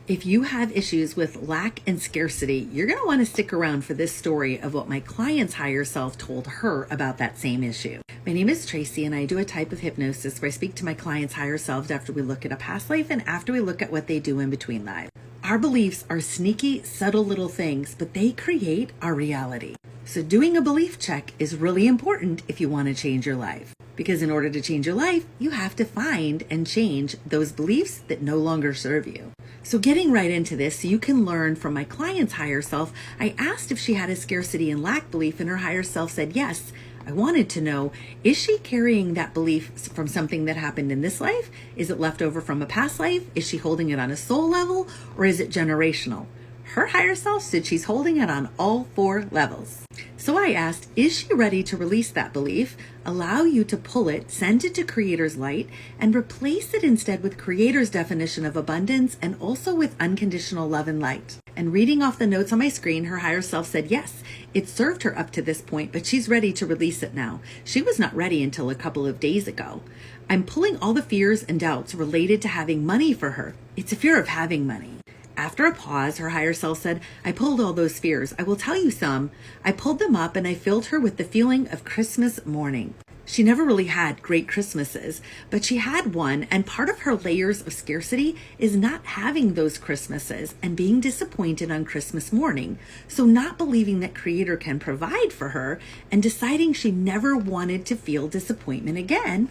If you have issues with lack and scarcity, you're going to want to stick around for this story of what my client's higher self told her about that same issue. My name is Tracy, and I do a type of hypnosis where I speak to my client's higher self after we look at a past life and after we look at what they do in between lives. Our beliefs are sneaky, subtle little things, but they create our reality. So doing a belief check is really important if you want to change your life. Because in order to change your life, you have to find and change those beliefs that no longer serve you. So getting right into this, so you can learn from my client's higher self, I asked if she had a scarcity and lack belief, and her higher self said yes. I wanted to know, is she carrying that belief from something that happened in this life? Is it left over from a past life? Is she holding it on a soul level, or is it generational? Her higher self said she's holding it on all 4 levels. So I asked, is she ready to release that belief, allow you to pull it, send it to Creator's light, and replace it instead with Creator's definition of abundance and also with unconditional love and light? And reading off the notes on my screen, her higher self said yes, it served her up to this point, but she's ready to release it now. She was not ready until a couple of days ago. I'm pulling all the fears and doubts related to having money for her. It's a fear of having money. After a pause, her higher self said, I pulled all those fears. I will tell you some. I pulled them up and I filled her with the feeling of Christmas morning. She never really had great Christmases, but she had one, and part of her layers of scarcity is not having those Christmases and being disappointed on Christmas morning. So not believing that Creator can provide for her and deciding she never wanted to feel disappointment again.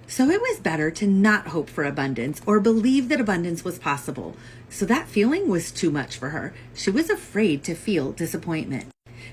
So it was better to not hope for abundance or believe that abundance was possible. So that feeling was too much for her. She was afraid to feel disappointment.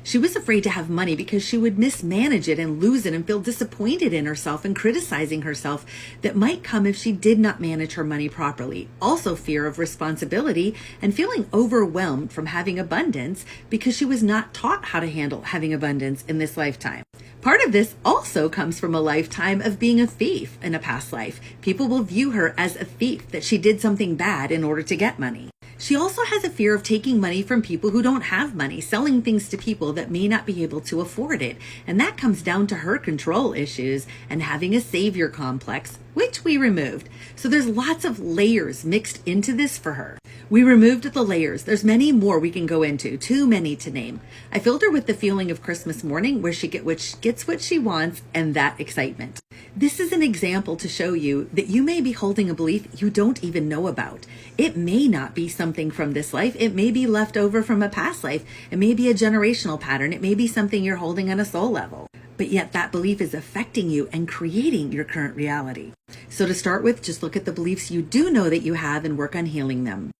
She was afraid to have money because she would mismanage it and lose it and feel disappointed in herself and criticizing herself that might come if she did not manage her money properly. Also fear of responsibility and feeling overwhelmed from having abundance because she was not taught how to handle having abundance in this lifetime. Part of this also comes from a lifetime of being a thief in a past life. People will view her as a thief, that she did something bad in order to get money. She also has a fear of taking money from people who don't have money, selling things to people that may not be able to afford it. And that comes down to her control issues and having a savior complex, which we removed. So there's lots of layers mixed into this for her. We removed the layers. There's many more we can go into, too many to name. I filled her with the feeling of Christmas morning where she gets what she wants and that excitement. This is an example to show you that you may be holding a belief you don't even know about. It may not be something from this life. It may be left over from a past life. It may be a generational pattern. It may be something you're holding on a soul level. But yet that belief is affecting you and creating your current reality. So to start with, just look at the beliefs you do know that you have and work on healing them.